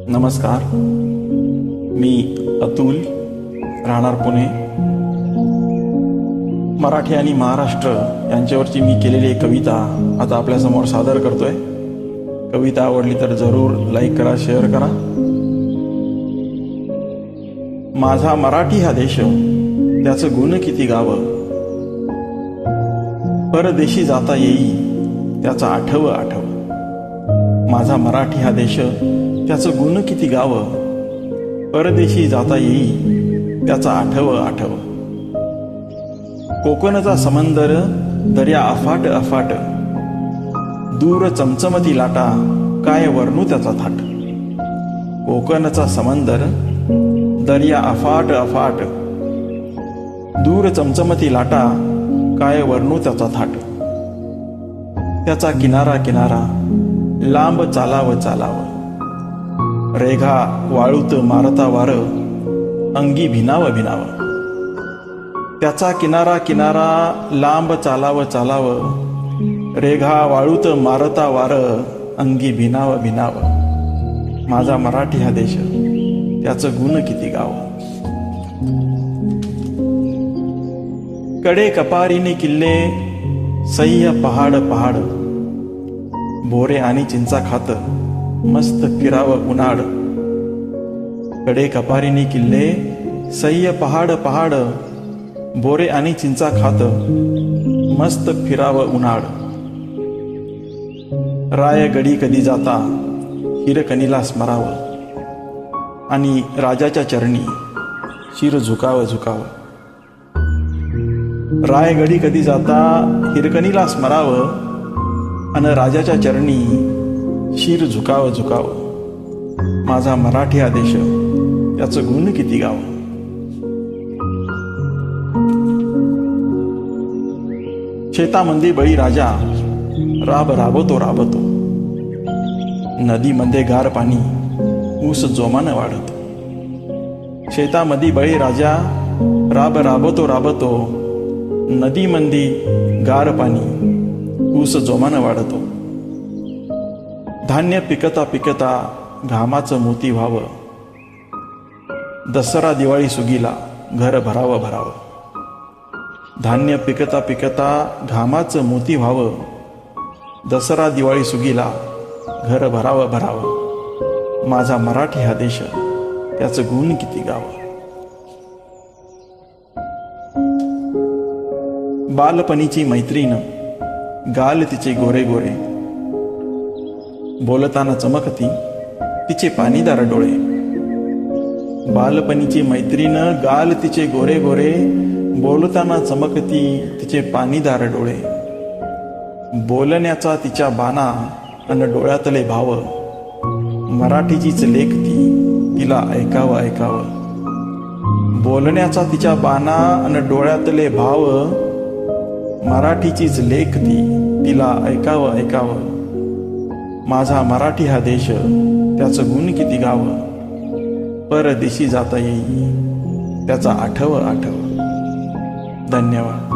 नमस्कार, मी अतुल, राहणार पुणे. मराठी आणि महाराष्ट्र यांच्यावरची मी केलेली एक कविता आता आपल्यासमोर सादर करतोय. कविता आवडली तर जरूर लाईक करा, शेअर करा. माझा मराठी हा देश, त्याचं गुण किती गावं. परदेशी जाता येई, त्याचा आठव आठव. माझा मराठी हा देश, त्याचं गुण किती गावं. परदेशी जाता येई, त्याचा आठव आठव. कोकणचा समंदर दर्या अफाट अफाट. दूर चमचमती लाटा, काय वर्णू त्याचा थाट. कोकणचा समंदर दर्या अफाट अफाट. दूर चमचमती लाटा, काय वर्णू त्याचा थाट. त्याचा किनारा किनारा, लांब चालाव चालाव. रेघा वाळूत मारता वार, अंगी भिनाव भिनाव. त्याचा किनारा किनारा, लांब चालाव चालाव. रेघा वाळूत मारता वार, अंगी भिनाव भिनाव. माझा मराठी हा देश, त्याचं गुण किती गाव. कडे कपारीने किल्ले, सह्य पहाड पहाड. बोरे आणि चिंचा खात, मस्त फिरावं उन्हाळ. कडे कपारीने किल्ले, सह्य पहाड पहाड. बोरे आणि चिंचा खात, मस्त फिरावं उन्हाळ. राय गडी कधी जाता, हिरकणीला स्मरावं. आणि राजाच्या चरणी शिर झुकावं झुकावं. राय गडी कधी जाता, हिरकणीला स्मरावं. आणि राजाच्या चरणी शिर झुकावं झुकावं. माझा मराठी हा देश, त्याचं गुण किती गाव. शेतामध्ये बळी राजा, राब राबतो राबतो. नदीमध्ये गार पाणी, ऊस जोमानं वाढतो. शेतामध्ये बळी राजा, राब राबतो राबतो. नदीमध्ये गार पाणी, ऊस जोमानं वाढतो. धान्य पिकता पिकता, घामाचं मोती व्हावं. दसरा दिवाळी सुगीला, घर भरावं भरावं. धान्य पिकता पिकता, घामाचं मोती व्हावं. दसरा दिवाळी सुगीला, घर भरावं भरावं. माझा मराठी हा देश, त्याचं गुण किती गाव. बालपणीची मैत्रीण, गाल तिचे गोरे गोरे. बोलताना चमकती, तिचे पाणीदार डोळे. बालपणीची मैत्रीण, गाल तिचे गोरे गोरे. बोलताना चमकती, तिचे पाणीदार डोळे. बोलण्याचा तिच्या बाणा, अन डोळ्यातले भाव. मराठीचीच लेख ती, तिला ऐकावं ऐकावं. बोलण्याचा तिच्या बाणा, अन डोळ्यातले भाव. मराठीचीच लेख ती, तिला ऐकावं ऐकावं. माझा मराठी हा देश, त्याचं गुण किती गाव. परदेशी जाता येई, त्याचा आठव आठव. धन्यवाद.